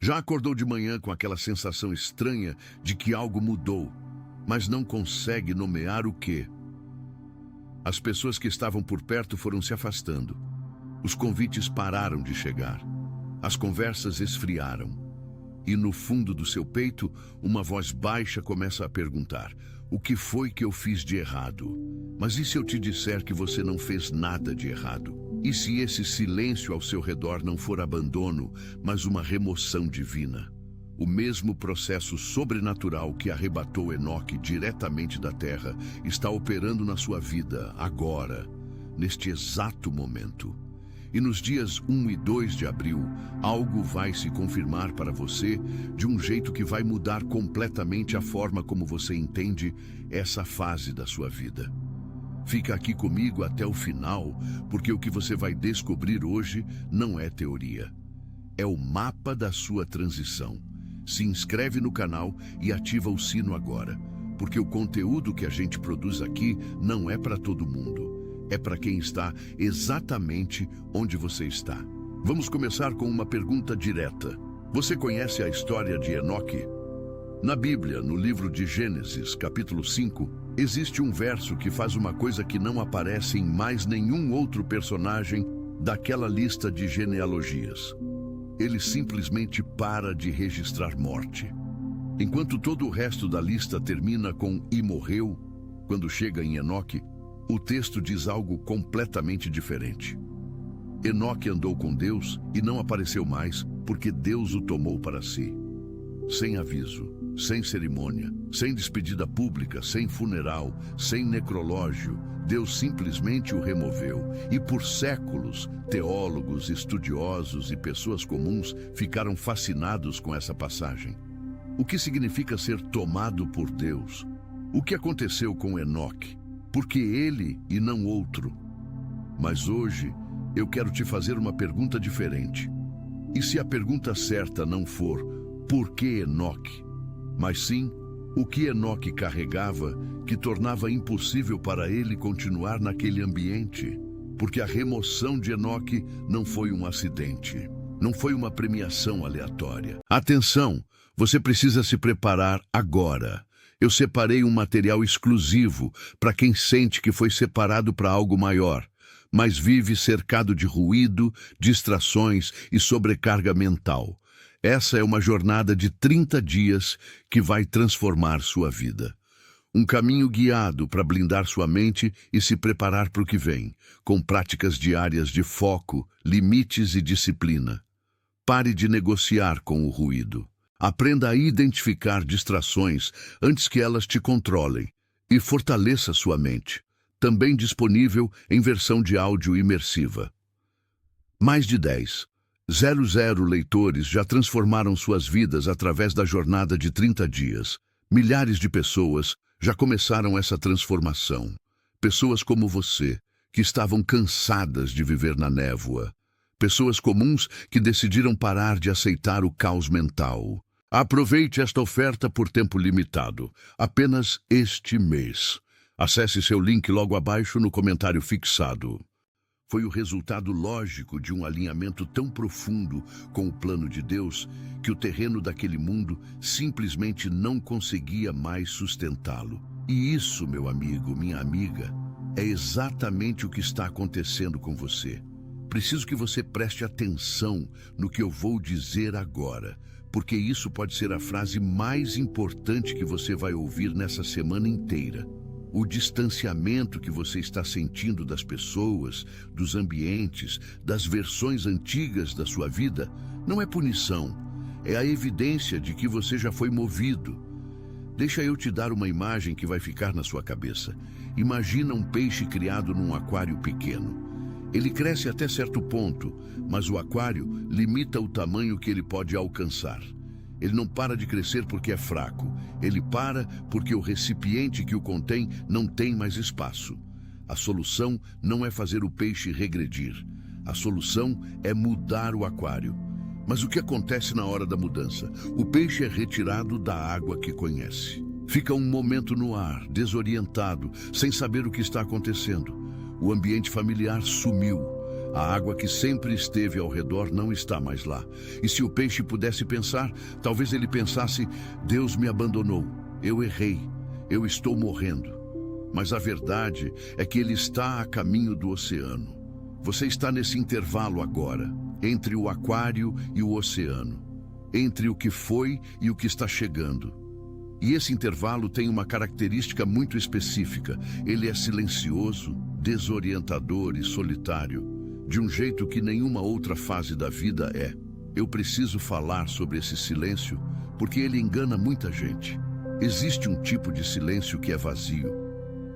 Já acordou de manhã com aquela sensação estranha de que algo mudou, mas não consegue nomear o quê? As pessoas que estavam por perto foram se afastando. Os convites pararam de chegar. As conversas esfriaram. E no fundo do seu peito, uma voz baixa começa a perguntar: o que foi que eu fiz de errado? Mas e se eu te disser que você não fez nada de errado? E se esse silêncio ao seu redor não for abandono, mas uma remoção divina? O mesmo processo sobrenatural que arrebatou Enoque diretamente da terra está operando na sua vida agora, neste exato momento. E nos dias 1 e 2 de abril, algo vai se confirmar para você de um jeito que vai mudar completamente a forma como você entende essa fase da sua vida. Fica aqui comigo até o final, porque o que você vai descobrir hoje não é teoria. É o mapa da sua transição. Se inscreve no canal e ativa o sino agora, porque o conteúdo que a gente produz aqui não é para todo mundo. É para quem está exatamente onde você está. Vamos começar com uma pergunta direta. Você conhece a história de Enoque? Na Bíblia, no livro de Gênesis, capítulo 5, existe um verso que faz uma coisa que não aparece em mais nenhum outro personagem daquela lista de genealogias. Ele simplesmente para de registrar morte. Enquanto todo o resto da lista termina com "e morreu", quando chega em Enoque, o texto diz algo completamente diferente. Enoque andou com Deus e não apareceu mais, porque Deus o tomou para si. Sem aviso, sem cerimônia, sem despedida pública, sem funeral, sem necrológio, Deus simplesmente o removeu. E por séculos, teólogos, estudiosos e pessoas comuns ficaram fascinados com essa passagem. O que significa ser tomado por Deus? O que aconteceu com Enoque? Por que ele e não outro? Mas hoje, eu quero te fazer uma pergunta diferente. E se a pergunta certa não for "por que Enoque?", mas sim o que Enoque carregava que tornava impossível para ele continuar naquele ambiente? Porque a remoção de Enoque não foi um acidente, não foi uma premiação aleatória. Atenção, você precisa se preparar agora. Eu separei um material exclusivo para quem sente que foi separado para algo maior, mas vive cercado de ruído, distrações e sobrecarga mental. Essa é uma jornada de 30 dias que vai transformar sua vida. Um caminho guiado para blindar sua mente e se preparar para o que vem, com práticas diárias de foco, limites e disciplina. Pare de negociar com o ruído. Aprenda a identificar distrações antes que elas te controlem e fortaleça sua mente. Também disponível em versão de áudio imersiva. Mais de 10,000 leitores já transformaram suas vidas através da jornada de 30 dias. Milhares de pessoas já começaram essa transformação. Pessoas como você, que estavam cansadas de viver na névoa. Pessoas comuns que decidiram parar de aceitar o caos mental. Aproveite esta oferta por tempo limitado, apenas este mês. Acesse seu link logo abaixo no comentário fixado. Foi o resultado lógico de um alinhamento tão profundo com o plano de Deus que o terreno daquele mundo simplesmente não conseguia mais sustentá-lo. E isso, meu amigo, minha amiga, é exatamente o que está acontecendo com você. Preciso que você preste atenção no que eu vou dizer agora, porque isso pode ser a frase mais importante que você vai ouvir nessa semana inteira. O distanciamento que você está sentindo das pessoas, dos ambientes, das versões antigas da sua vida, não é punição, é a evidência de que você já foi movido. Deixa eu te dar uma imagem que vai ficar na sua cabeça. Imagina um peixe criado num aquário pequeno. Ele cresce até certo ponto, mas o aquário limita o tamanho que ele pode alcançar. Ele não para de crescer porque é fraco. Ele para porque o recipiente que o contém não tem mais espaço. A solução não é fazer o peixe regredir. A solução é mudar o aquário. Mas o que acontece na hora da mudança? O peixe é retirado da água que conhece. Fica um momento no ar, desorientado, sem saber o que está acontecendo. O ambiente familiar sumiu. A água que sempre esteve ao redor não está mais lá. E se o peixe pudesse pensar, talvez ele pensasse: Deus me abandonou, eu errei, eu estou morrendo. Mas a verdade é que ele está a caminho do oceano. Você está nesse intervalo agora, entre o aquário e o oceano, entre o que foi e o que está chegando. E esse intervalo tem uma característica muito específica. Ele é silencioso, desorientador e solitário, de um jeito que nenhuma outra fase da vida é. Eu preciso falar sobre esse silêncio porque ele engana muita gente. Existe um tipo de silêncio que é vazio.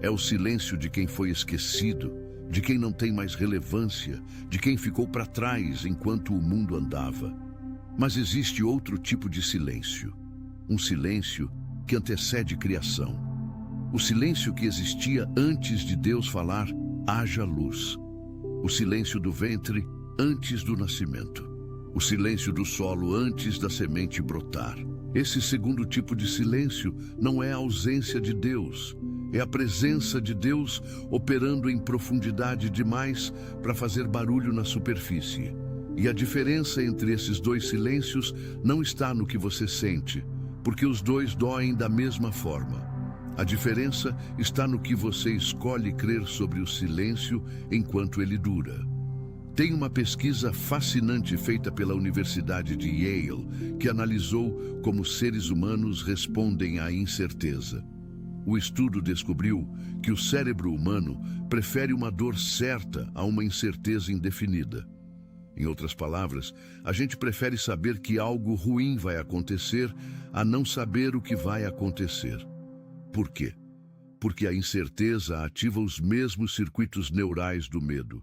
É o silêncio de quem foi esquecido, de quem não tem mais relevância, de quem ficou para trás enquanto o mundo andava. Mas existe outro tipo de silêncio. Um silêncio que antecede criação. O silêncio que existia antes de Deus falar: haja luz. O silêncio do ventre antes do nascimento. O silêncio do solo antes da semente brotar. Esse segundo tipo de silêncio não é a ausência de Deus, é a presença de Deus operando em profundidade demais para fazer barulho na superfície. E a diferença entre esses dois silêncios não está no que você sente, porque os dois doem da mesma forma. A diferença está no que você escolhe crer sobre o silêncio enquanto ele dura. Tem uma pesquisa fascinante feita pela Universidade de Yale que analisou como seres humanos respondem à incerteza. O estudo descobriu que o cérebro humano prefere uma dor certa a uma incerteza indefinida. Em outras palavras, a gente prefere saber que algo ruim vai acontecer a não saber o que vai acontecer. Por quê? Porque a incerteza ativa os mesmos circuitos neurais do medo.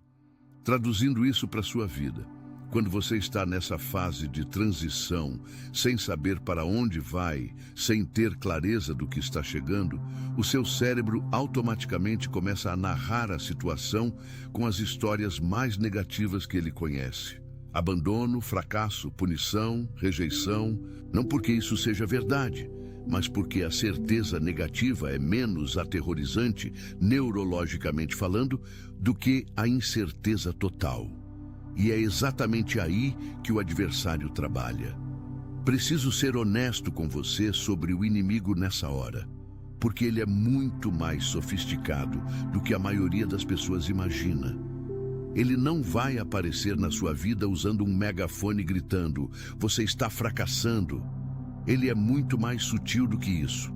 Traduzindo isso para a sua vida, quando você está nessa fase de transição, sem saber para onde vai, sem ter clareza do que está chegando, o seu cérebro automaticamente começa a narrar a situação com as histórias mais negativas que ele conhece. Abandono, fracasso, punição, rejeição, não porque isso seja verdade, mas porque a certeza negativa é menos aterrorizante, neurologicamente falando, do que a incerteza total. E é exatamente aí que o adversário trabalha. Preciso ser honesto com você sobre o inimigo nessa hora, porque ele é muito mais sofisticado do que a maioria das pessoas imagina. Ele não vai aparecer na sua vida usando um megafone gritando: você está fracassando. Ele é muito mais sutil do que isso.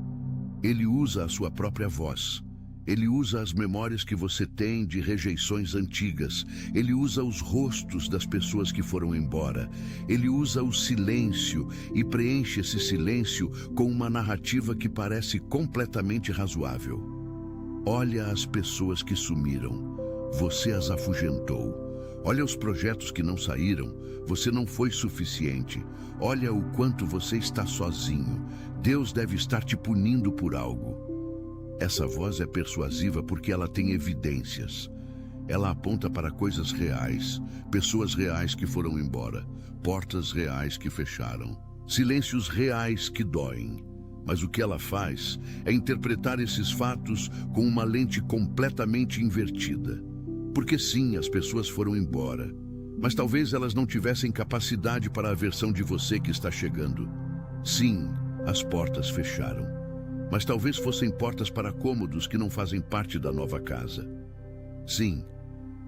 Ele usa a sua própria voz. Ele usa as memórias que você tem de rejeições antigas. Ele usa os rostos das pessoas que foram embora. Ele usa o silêncio e preenche esse silêncio com uma narrativa que parece completamente razoável. Olha as pessoas que sumiram. Você as afugentou. Olha os projetos que não saíram. Você não foi suficiente. Olha o quanto você está sozinho. Deus deve estar te punindo por algo. Essa voz é persuasiva porque ela tem evidências. Ela aponta para coisas reais, pessoas reais que foram embora, portas reais que fecharam, silêncios reais que doem. Mas o que ela faz é interpretar esses fatos com uma lente completamente invertida. Porque sim, as pessoas foram embora, mas talvez elas não tivessem capacidade para a versão de você que está chegando. Sim, as portas fecharam, mas talvez fossem portas para cômodos que não fazem parte da nova casa. Sim,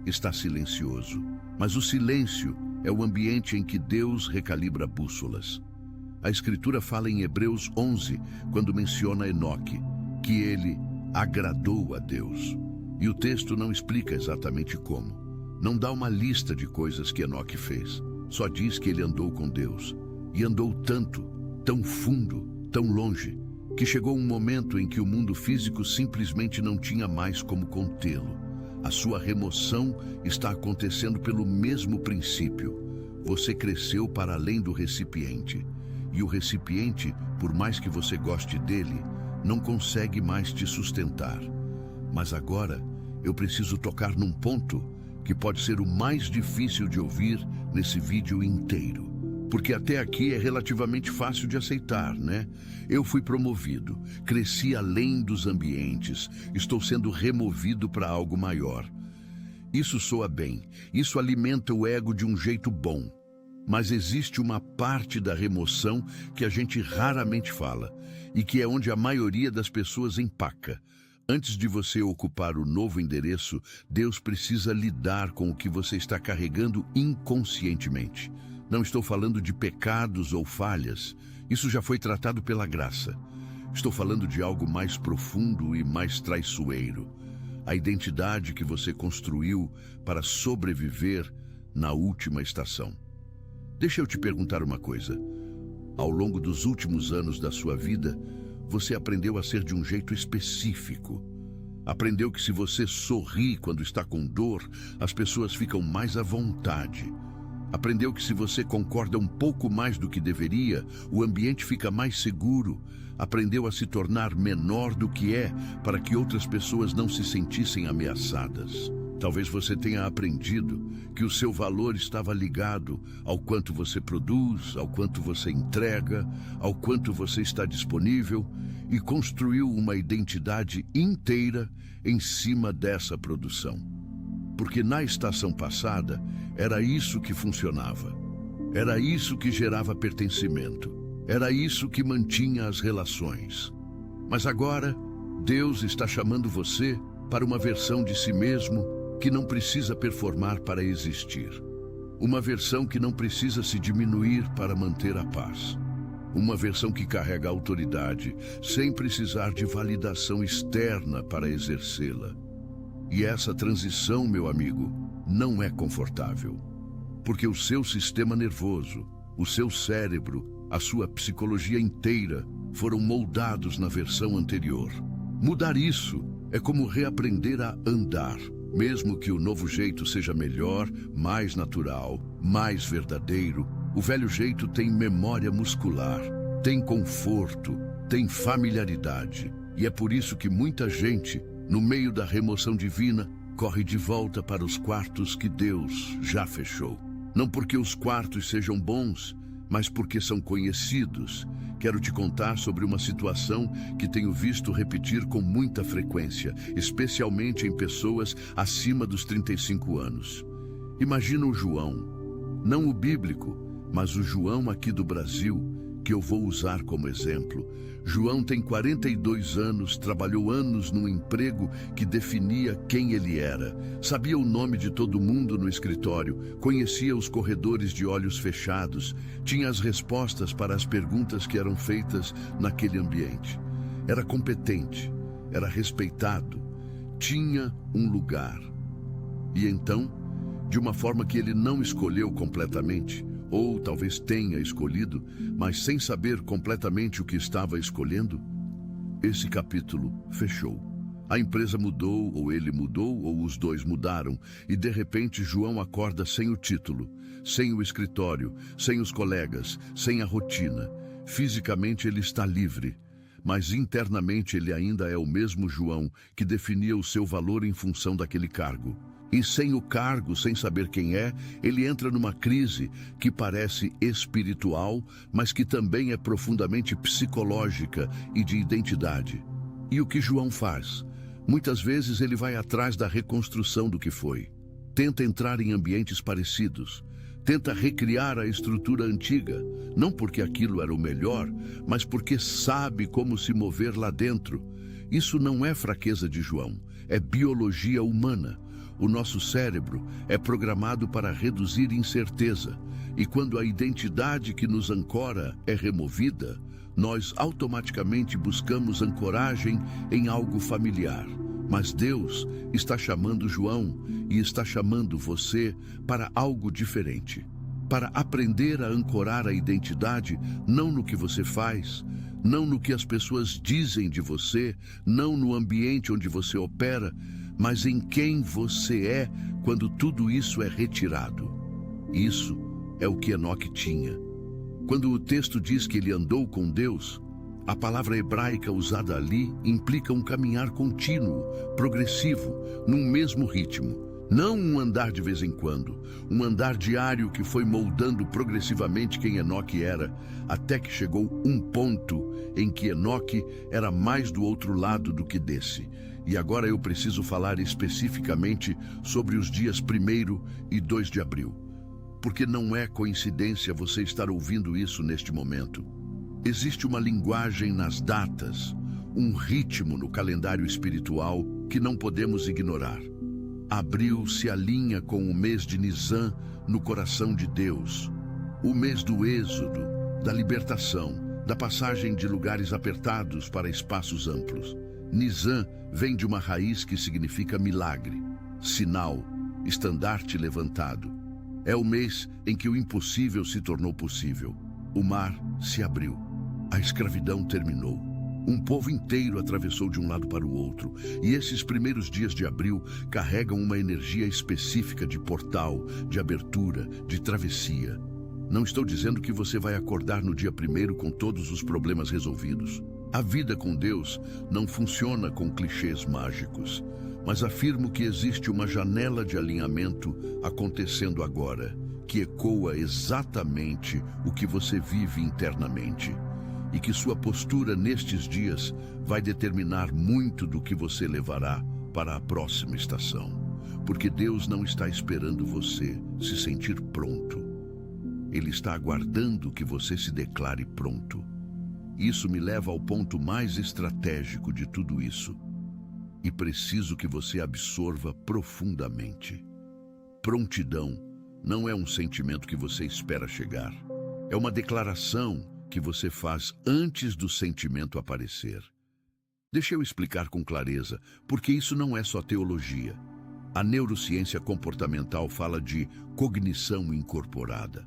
está silencioso, mas o silêncio é o ambiente em que Deus recalibra bússolas. A Escritura fala em Hebreus 11, quando menciona Enoque, que ele agradou a Deus. E o texto não explica exatamente como. Não dá uma lista de coisas que Enoque fez. Só diz que ele andou com Deus. E andou tanto, tão fundo, tão longe, que chegou um momento em que o mundo físico simplesmente não tinha mais como contê-lo. A sua remoção está acontecendo pelo mesmo princípio. Você cresceu para além do recipiente. E o recipiente, por mais que você goste dele, não consegue mais te sustentar. Mas agora, eu preciso tocar num ponto que pode ser o mais difícil de ouvir nesse vídeo inteiro. Porque até aqui é relativamente fácil de aceitar, né? Eu fui promovido, cresci além dos ambientes, estou sendo removido para algo maior. Isso soa bem, isso alimenta o ego de um jeito bom. Mas existe uma parte da remoção que a gente raramente fala, e que é onde a maioria das pessoas empaca. Antes de você ocupar o novo endereço, Deus precisa lidar com o que você está carregando inconscientemente. Não estou falando de pecados ou falhas, isso já foi tratado pela graça. Estou falando de algo mais profundo e mais traiçoeiro. A identidade que você construiu para sobreviver na última estação. Deixa eu te perguntar uma coisa. Ao longo dos últimos anos da sua vida, você aprendeu a ser de um jeito específico. Aprendeu que se você sorri quando está com dor, as pessoas ficam mais à vontade. Aprendeu que se você concorda um pouco mais do que deveria, o ambiente fica mais seguro. Aprendeu a se tornar menor do que é, para que outras pessoas não se sentissem ameaçadas. Talvez você tenha aprendido que o seu valor estava ligado ao quanto você produz, ao quanto você entrega, ao quanto você está disponível, e construiu uma identidade inteira em cima dessa produção. Porque na estação passada, era isso que funcionava. Era isso que gerava pertencimento. Era isso que mantinha as relações. Mas agora, Deus está chamando você para uma versão de si mesmo que não precisa performar para existir. Uma versão que não precisa se diminuir para manter a paz. Uma versão que carrega autoridade sem precisar de validação externa para exercê-la. E essa transição, meu amigo, não é confortável. Porque o seu sistema nervoso, o seu cérebro, a sua psicologia inteira foram moldados na versão anterior. Mudar isso é como reaprender a andar, mesmo que o novo jeito seja melhor, mais natural, mais verdadeiro. O velho jeito tem memória muscular, tem conforto, tem familiaridade. E é por isso que muita gente, no meio da remoção divina, corre de volta para os quartos que Deus já fechou. Não porque os quartos sejam bons, mas porque são conhecidos. Quero te contar sobre uma situação que tenho visto repetir com muita frequência, especialmente em pessoas acima dos 35 anos. Imagina o João, não o bíblico, mas o João aqui do Brasil, que eu vou usar como exemplo. João tem 42 anos, trabalhou anos num emprego que definia quem ele era. Sabia o nome de todo mundo no escritório, conhecia os corredores de olhos fechados, tinha as respostas para as perguntas que eram feitas naquele ambiente. Era competente, era respeitado, tinha um lugar. E então, de uma forma que ele não escolheu completamente, ou talvez tenha escolhido, mas sem saber completamente o que estava escolhendo, esse capítulo fechou. A empresa mudou, ou ele mudou, ou os dois mudaram, e de repente João acorda sem o título, sem o escritório, sem os colegas, sem a rotina. Fisicamente ele está livre, mas internamente ele ainda é o mesmo João que definia o seu valor em função daquele cargo. E sem o cargo, sem saber quem é, ele entra numa crise que parece espiritual, mas que também é profundamente psicológica e de identidade. E o que João faz? Muitas vezes ele vai atrás da reconstrução do que foi. Tenta entrar em ambientes parecidos. Tenta recriar a estrutura antiga, não porque aquilo era o melhor, mas porque sabe como se mover lá dentro. Isso não é fraqueza de João, é biologia humana. O nosso cérebro é programado para reduzir incerteza, e quando a identidade que nos ancora é removida, nós automaticamente buscamos ancoragem em algo familiar. Mas Deus está chamando João e está chamando você para algo diferente, para aprender a ancorar a identidade não no que você faz, não no que as pessoas dizem de você, não no ambiente onde você opera, mas em quem você é quando tudo isso é retirado. Isso é o que Enoque tinha. Quando o texto diz que ele andou com Deus, a palavra hebraica usada ali implica um caminhar contínuo, progressivo, num mesmo ritmo. Não um andar de vez em quando, um andar diário que foi moldando progressivamente quem Enoque era, até que chegou um ponto em que Enoque era mais do outro lado do que desse. E agora eu preciso falar especificamente sobre os dias 1º e 2 de abril. Porque não é coincidência você estar ouvindo isso neste momento. Existe uma linguagem nas datas, um ritmo no calendário espiritual que não podemos ignorar. Abril se alinha com o mês de Nisan no coração de Deus, o mês do êxodo, da libertação, da passagem de lugares apertados para espaços amplos. Nisan vem de uma raiz que significa milagre, sinal, estandarte levantado. É o mês em que o impossível se tornou possível. O mar se abriu. A escravidão terminou. Um povo inteiro atravessou de um lado para o outro, e esses primeiros dias de abril carregam uma energia específica de portal, de abertura, de travessia. Não estou dizendo que você vai acordar no dia 1º com todos os problemas resolvidos. A vida com Deus não funciona com clichês mágicos, mas afirmo que existe uma janela de alinhamento acontecendo agora, que ecoa exatamente o que você vive internamente. E que sua postura nestes dias vai determinar muito do que você levará para a próxima estação. Porque Deus não está esperando você se sentir pronto. Ele está aguardando que você se declare pronto. Isso me leva ao ponto mais estratégico de tudo isso. E preciso que você absorva profundamente. Prontidão não é um sentimento que você espera chegar. É uma declaração que você faz antes do sentimento aparecer. Deixa eu explicar com clareza, porque isso não é só teologia. A neurociência comportamental fala de cognição incorporada.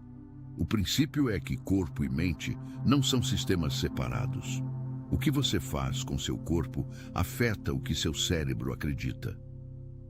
O princípio é que corpo e mente não são sistemas separados. O que você faz com seu corpo afeta o que seu cérebro acredita.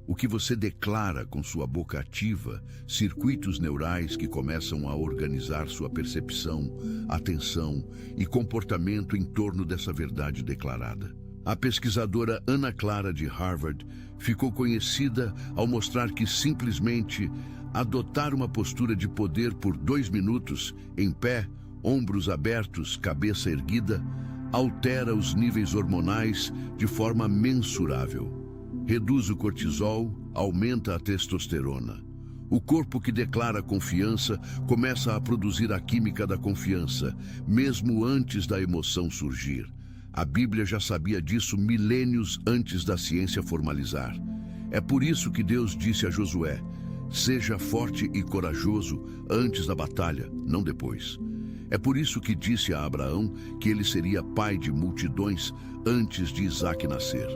O que você declara com sua boca ativa, circuitos neurais que começam a organizar sua percepção, atenção e comportamento em torno dessa verdade declarada. A pesquisadora Ana Clara de Harvard ficou conhecida ao mostrar que simplesmente adotar uma postura de poder por 2 minutos, em pé, ombros abertos, cabeça erguida, altera os níveis hormonais de forma mensurável. Reduz o cortisol, aumenta a testosterona. O corpo que declara confiança começa a produzir a química da confiança, mesmo antes da emoção surgir. A Bíblia já sabia disso milênios antes da ciência formalizar. É por isso que Deus disse a Josué: seja forte e corajoso antes da batalha, não depois. É por isso que disse a Abraão que ele seria pai de multidões antes de Isaque nascer.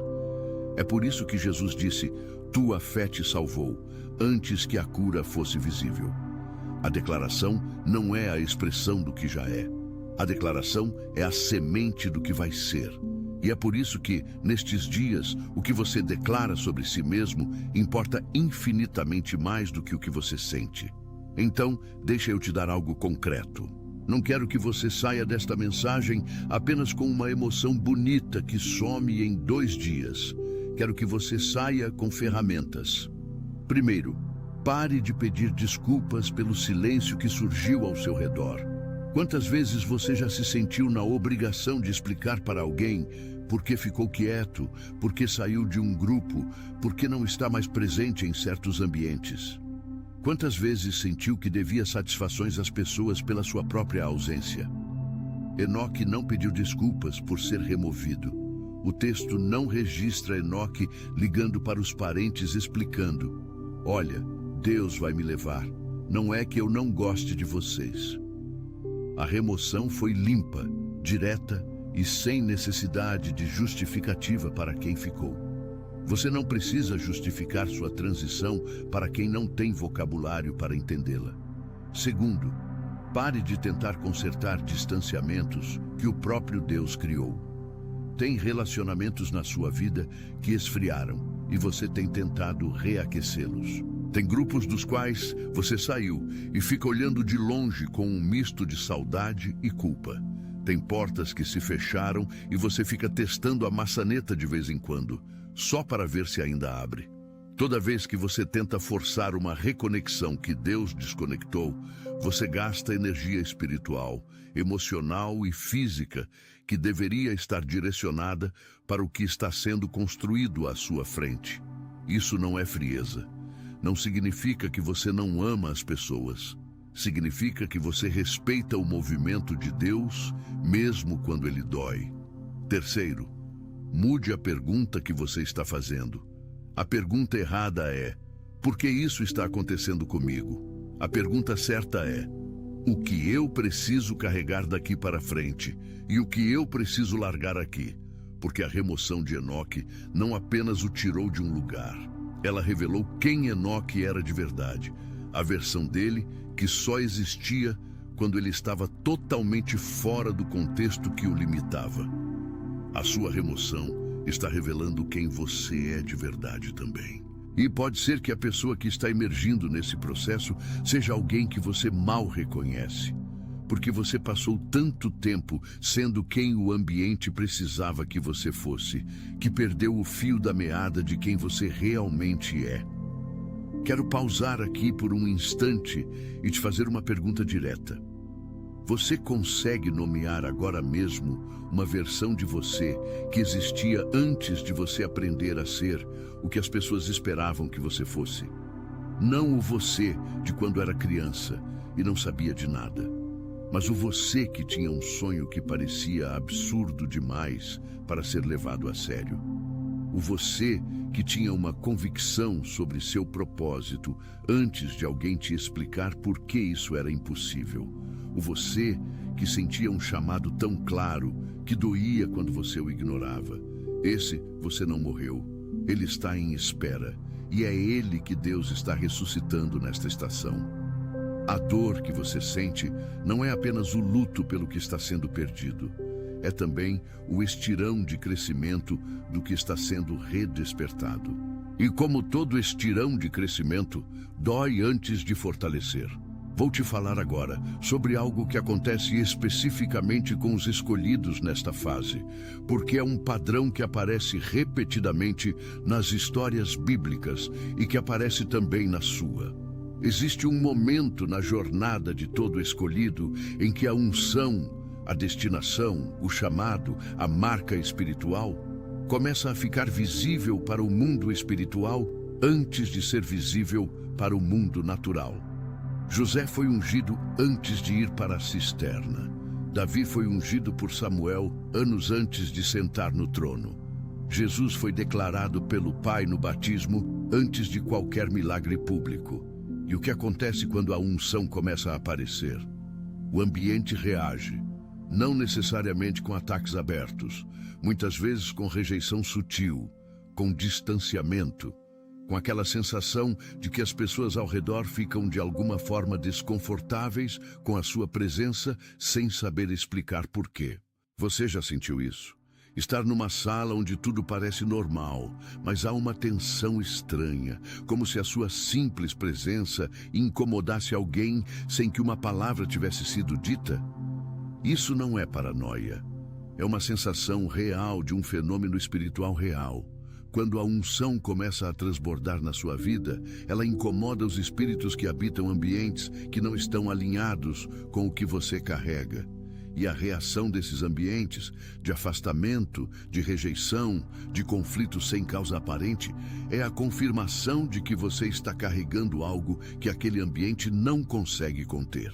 É por isso que Jesus disse: tua fé te salvou, antes que a cura fosse visível. A declaração não é a expressão do que já é. A declaração é a semente do que vai ser. E é por isso que, nestes dias, o que você declara sobre si mesmo importa infinitamente mais do que o que você sente. Então, deixa eu te dar algo concreto. Não quero que você saia desta mensagem apenas com uma emoção bonita que some em 2 dias. Quero que você saia com ferramentas. Primeiro, pare de pedir desculpas pelo silêncio que surgiu ao seu redor. Quantas vezes você já se sentiu na obrigação de explicar para alguém por que ficou quieto, por que saiu de um grupo, por que não está mais presente em certos ambientes? Quantas vezes sentiu que devia satisfações às pessoas pela sua própria ausência? Enoque não pediu desculpas por ser removido. O texto não registra Enoque ligando para os parentes explicando: olha, Deus vai me levar, não é que eu não goste de vocês. A remoção foi limpa, direta e sem necessidade de justificativa para quem ficou. Você não precisa justificar sua transição para quem não tem vocabulário para entendê-la. Segundo, pare de tentar consertar distanciamentos que o próprio Deus criou. Tem relacionamentos na sua vida que esfriaram e você tem tentado reaquecê-los. Tem grupos dos quais você saiu e fica olhando de longe com um misto de saudade e culpa. Tem portas que se fecharam e você fica testando a maçaneta de vez em quando, só para ver se ainda abre. Toda vez que você tenta forçar uma reconexão que Deus desconectou, você gasta energia espiritual, emocional e física que deveria estar direcionada para o que está sendo construído à sua frente. Isso não é frieza. Não significa que você não ama as pessoas. Significa que você respeita o movimento de Deus, mesmo quando ele dói. Terceiro, mude a pergunta que você está fazendo. A pergunta errada é: por que isso está acontecendo comigo? A pergunta certa é: o que eu preciso carregar daqui para frente e o que eu preciso largar aqui? Porque a remoção de Enoque não apenas o tirou de um lugar, ela revelou quem Enoque era de verdade, a versão dele que só existia quando ele estava totalmente fora do contexto que o limitava. A sua remoção está revelando quem você é de verdade também. E pode ser que a pessoa que está emergindo nesse processo seja alguém que você mal reconhece, porque você passou tanto tempo sendo quem o ambiente precisava que você fosse, que perdeu o fio da meada de quem você realmente é. Quero pausar aqui por um instante e te fazer uma pergunta direta. Você consegue nomear agora mesmo uma versão de você que existia antes de você aprender a ser o que as pessoas esperavam que você fosse? Não o você de quando era criança e não sabia de nada, mas o você que tinha um sonho que parecia absurdo demais para ser levado a sério. O você que tinha uma convicção sobre seu propósito antes de alguém te explicar por que isso era impossível. O você que sentia um chamado tão claro que doía quando você o ignorava. Esse você não morreu. Ele está em espera. E é ele que Deus está ressuscitando nesta estação. A dor que você sente não é apenas o luto pelo que está sendo perdido. É também o estirão de crescimento do que está sendo redespertado. E como todo estirão de crescimento, dói antes de fortalecer. Vou te falar agora sobre algo que acontece especificamente com os escolhidos nesta fase, porque é um padrão que aparece repetidamente nas histórias bíblicas e que aparece também na sua. Existe um momento na jornada de todo escolhido em que a unção, a destinação, o chamado, a marca espiritual começa a ficar visível para o mundo espiritual antes de ser visível para o mundo natural. José foi ungido antes de ir para a cisterna. Davi foi ungido por Samuel anos antes de sentar no trono. Jesus foi declarado pelo Pai no batismo antes de qualquer milagre público. E o que acontece quando a unção começa a aparecer? O ambiente reage, não necessariamente com ataques abertos, muitas vezes com rejeição sutil, com distanciamento, com aquela sensação de que as pessoas ao redor ficam de alguma forma desconfortáveis com a sua presença sem saber explicar por quê. Você já sentiu isso? Estar numa sala onde tudo parece normal, mas há uma tensão estranha, como se a sua simples presença incomodasse alguém sem que uma palavra tivesse sido dita? Isso não é paranoia. É uma sensação real de um fenômeno espiritual real. Quando a unção começa a transbordar na sua vida, ela incomoda os espíritos que habitam ambientes que não estão alinhados com o que você carrega. E a reação desses ambientes, de afastamento, de rejeição, de conflito sem causa aparente, é a confirmação de que você está carregando algo que aquele ambiente não consegue conter.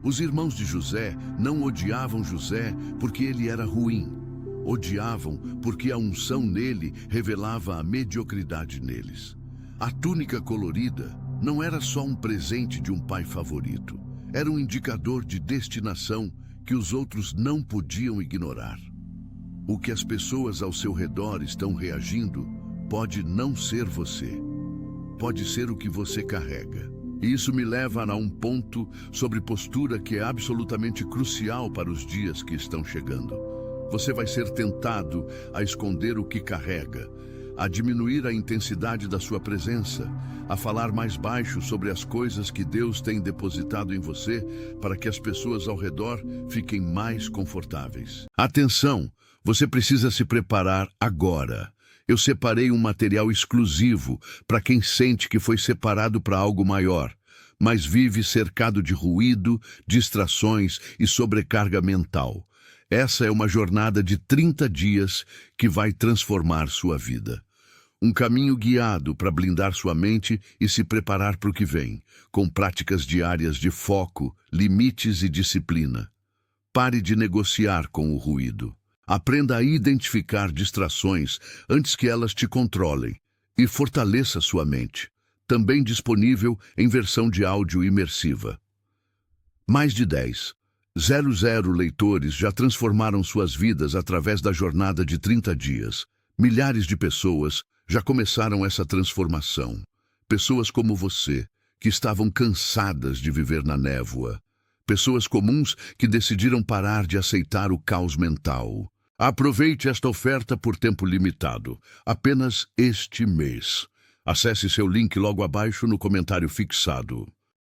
Os irmãos de José não odiavam José porque ele era ruim. Odiavam porque a unção nele revelava a mediocridade neles. A túnica colorida não era só um presente de um pai favorito. Era um indicador de destinação que os outros não podiam ignorar. O que as pessoas ao seu redor estão reagindo pode não ser você. Pode ser o que você carrega. E isso me leva a um ponto sobre postura que é absolutamente crucial para os dias que estão chegando. Você vai ser tentado a esconder o que carrega, a diminuir a intensidade da sua presença, a falar mais baixo sobre as coisas que Deus tem depositado em você para que as pessoas ao redor fiquem mais confortáveis. Atenção, você precisa se preparar agora. Eu separei um material exclusivo para quem sente que foi separado para algo maior, mas vive cercado de ruído, distrações e sobrecarga mental. Essa é uma jornada de 30 dias que vai transformar sua vida. Um caminho guiado para blindar sua mente e se preparar para o que vem, com práticas diárias de foco, limites e disciplina. Pare de negociar com o ruído. Aprenda a identificar distrações antes que elas te controlem e fortaleça sua mente. Também disponível em versão de áudio imersiva. Mais de 10,00 leitores já transformaram suas vidas através da jornada de 30 dias. Milhares de pessoas já começaram essa transformação. Pessoas como você, que estavam cansadas de viver na névoa. Pessoas comuns que decidiram parar de aceitar o caos mental. Aproveite esta oferta por tempo limitado, apenas este mês. Acesse seu link logo abaixo no comentário fixado.